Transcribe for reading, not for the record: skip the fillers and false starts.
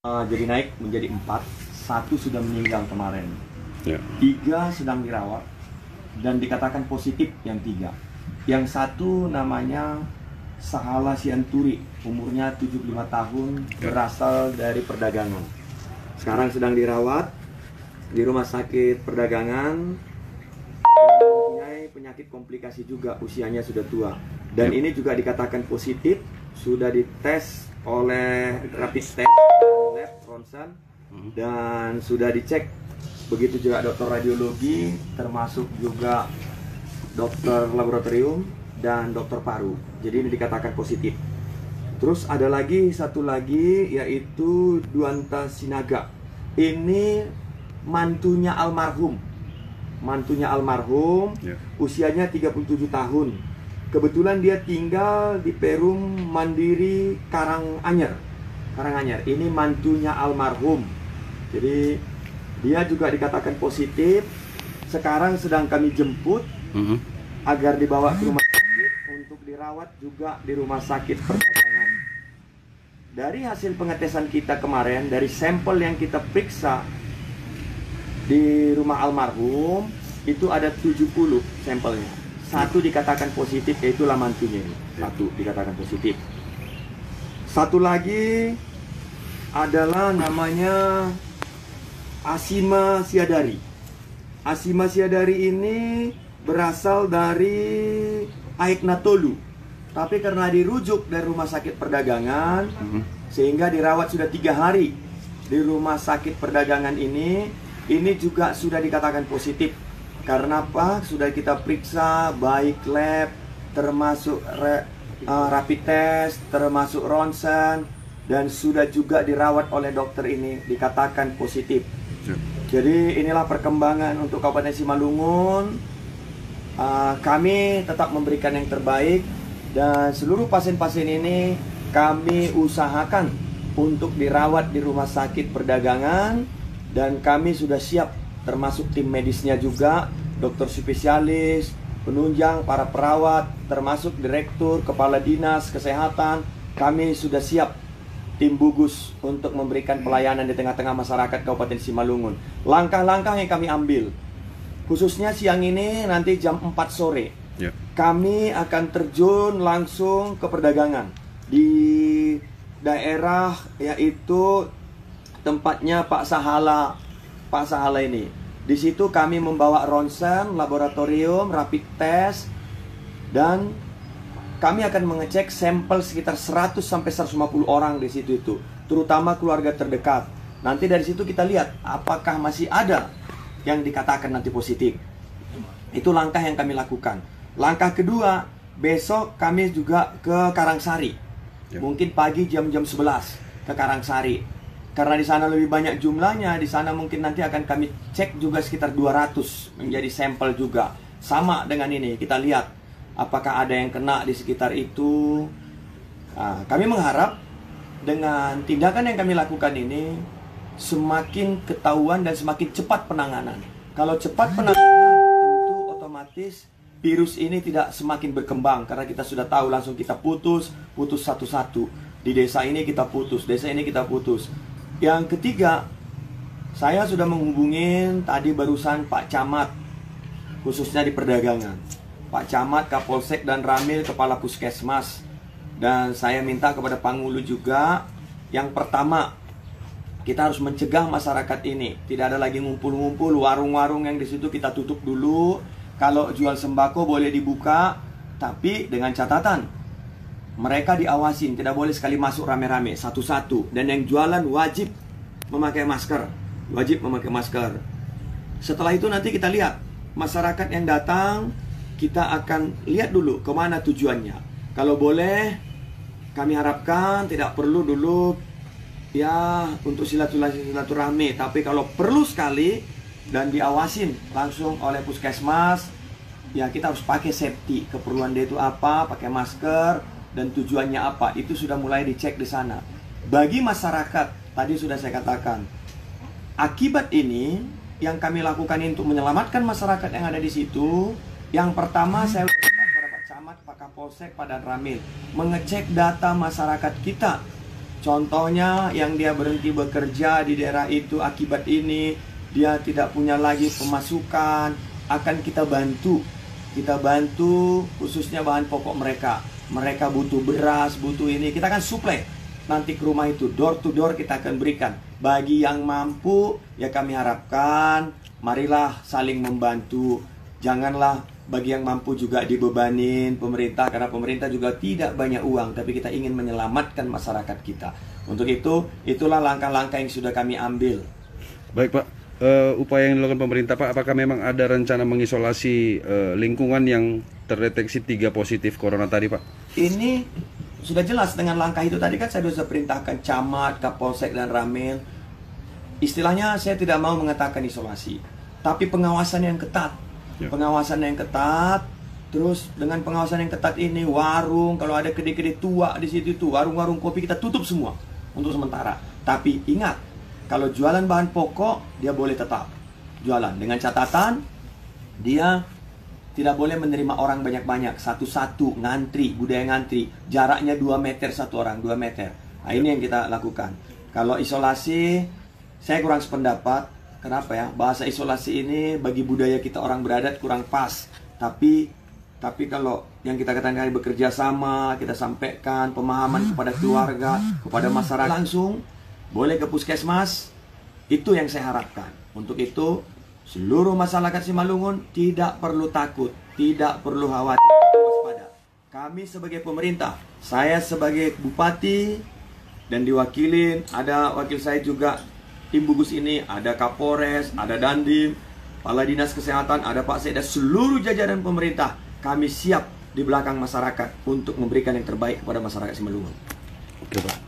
Jadi naik menjadi 4, 1 sudah meninggal kemarin, Ya. 3 sedang dirawat dan dikatakan positif yang 3. Yang 1 namanya Sahala Sianturi, umurnya 75 tahun, Ya. berasal dari perdagangan. Sekarang sedang dirawat di rumah sakit perdagangan dan mempunyai penyakit komplikasi juga, usianya sudah tua. Dan Ya. ini juga dikatakan positif, sudah dites oleh rapid test dan lab ronsen dan sudah dicek, begitu juga dokter radiologi, termasuk juga dokter laboratorium dan dokter paru. Jadi ini dikatakan positif. Terus ada lagi satu lagi, yaitu Duanta Sinaga. Ini mantunya almarhum. Ya. Usianya 37 tahun. Kebetulan dia tinggal di Perum Mandiri Karanganyar. Ini mantunya almarhum. Jadi dia juga dikatakan positif. Sekarang sedang kami jemput agar dibawa ke rumah sakit untuk dirawat juga di rumah sakit perdagangan. Dari hasil pengetesan kita kemarin, dari sampel yang kita periksa di rumah almarhum, itu ada 70 sampelnya. 1 dikatakan positif, yaitu mantunya ini. 1 dikatakan positif. Satu lagi adalah namanya Asima Siadari. Asima Siadari ini berasal dari Aiknatolu, tapi karena dirujuk dari rumah sakit perdagangan, sehingga dirawat sudah 3 hari di rumah sakit perdagangan ini juga sudah dikatakan positif. Karena apa? Sudah kita periksa baik lab, termasuk rapid test, termasuk ronsen, dan sudah juga dirawat oleh dokter ini dikatakan positif. Jadi inilah perkembangan untuk Kabupaten Simalungun. Kami tetap memberikan yang terbaik dan seluruh pasien-pasien ini kami usahakan untuk dirawat di rumah sakit perdagangan, dan kami sudah siap, termasuk tim medisnya juga, dokter spesialis, penunjang, para perawat, termasuk direktur, kepala dinas kesehatan. Kami sudah siap, tim gugus, untuk memberikan pelayanan di tengah-tengah masyarakat Kabupaten Simalungun. Langkah-langkah yang kami ambil, khususnya siang ini nanti jam 4 sore, kami akan terjun langsung ke perdagangan di daerah, yaitu tempatnya Pak Sahala ini. Di situ kami membawa ronsen, laboratorium, rapid test, dan kami akan mengecek sampel sekitar 100 sampai 150 orang di situ itu, terutama keluarga terdekat. Nanti dari situ kita lihat apakah masih ada yang dikatakan nanti positif. Itu langkah yang kami lakukan. Langkah kedua, besok kami juga ke Karangsari. Mungkin pagi jam-jam 11 ke Karangsari. Karena di sana lebih banyak jumlahnya, di sana mungkin nanti akan kami cek juga sekitar 200 menjadi sampel juga. Sama dengan ini, kita lihat apakah ada yang kena di sekitar itu. Kami mengharap dengan tindakan yang kami lakukan ini semakin ketahuan dan semakin cepat penanganan. Kalau cepat penanganan, tentu otomatis virus ini tidak semakin berkembang, karena kita sudah tahu langsung kita putus satu-satu. Di desa ini kita putus, desa ini kita putus. Yang ketiga, saya sudah menghubungin tadi barusan Pak Camat, khususnya di perdagangan. Pak Camat, Kapolsek dan Ramil, Kepala Puskesmas. Dan saya minta kepada Pangulu juga, yang pertama, kita harus mencegah masyarakat ini. Tidak ada lagi ngumpul-ngumpul, warung-warung yang di situ kita tutup dulu. Kalau jual sembako boleh dibuka, tapi dengan catatan mereka diawasin, tidak boleh sekali masuk rame-rame, satu-satu. Dan yang jualan wajib memakai masker. Setelah itu nanti kita lihat masyarakat yang datang, kita akan lihat dulu kemana tujuannya. Kalau boleh, kami harapkan tidak perlu dulu ya untuk silaturahmi, tapi kalau perlu sekali dan diawasin langsung oleh puskesmas, ya kita harus pakai safety. Keperluan dia itu apa, pakai masker, dan tujuannya apa, itu sudah mulai dicek di sana. Bagi masyarakat, tadi sudah saya katakan, akibat ini yang kami lakukan ini untuk menyelamatkan masyarakat yang ada di situ. Yang pertama, saya minta kepada Pak Camat, Pak Kapolsek, Pak Dan Ramil mengecek data masyarakat kita Contohnya yang dia berhenti bekerja di daerah itu akibat ini, dia tidak punya lagi pemasukan, akan kita bantu. Kita bantu khususnya bahan pokok mereka. Mereka butuh beras, butuh ini, kita akan suplai. Nanti ke rumah itu, door to door kita akan berikan. Bagi yang mampu, ya kami harapkan, marilah saling membantu. Janganlah bagi yang mampu juga dibebanin pemerintah, karena pemerintah juga tidak banyak uang, tapi kita ingin menyelamatkan masyarakat kita. Untuk itu, itulah langkah-langkah yang sudah kami ambil. Baik Pak, upaya yang dilakukan pemerintah Pak, apakah memang ada rencana mengisolasi lingkungan yang terdeteksi 3 positif corona tadi Pak? Ini sudah jelas dengan langkah itu tadi kan saya sudah perintahkan camat, kapolsek dan ramil. Istilahnya saya tidak mau mengatakan isolasi, tapi pengawasan yang ketat. Pengawasan yang ketat, terus dengan pengawasan yang ketat ini warung, kalau ada kedai-kedai tua di situ itu, warung-warung kopi kita tutup semua untuk sementara. Tapi ingat, kalau jualan bahan pokok dia boleh tetap jualan dengan catatan dia tidak boleh menerima orang banyak-banyak, satu-satu, ngantri, budaya ngantri, jaraknya 2 meter satu orang, 2 meter. Nah ini yang kita lakukan. Kalau isolasi, saya kurang sependapat. Kenapa ya? Bahasa isolasi ini bagi budaya kita orang beradat kurang pas. Tapi kalau yang kita katakan bekerja sama, kita sampaikan pemahaman kepada keluarga, kepada masyarakat langsung, boleh ke puskesmas, itu yang saya harapkan. Untuk itu, seluruh masyarakat Simalungun tidak perlu takut, tidak perlu khawatir, waspada. Kami sebagai pemerintah, saya sebagai bupati, dan diwakilin, ada wakil saya juga, tim gugus ini, ada Kapolres, ada Dandim, Kepala Dinas Kesehatan, ada Pak Sekda, seluruh jajaran pemerintah. Kami siap di belakang masyarakat untuk memberikan yang terbaik kepada masyarakat Simalungun. Oke Pak.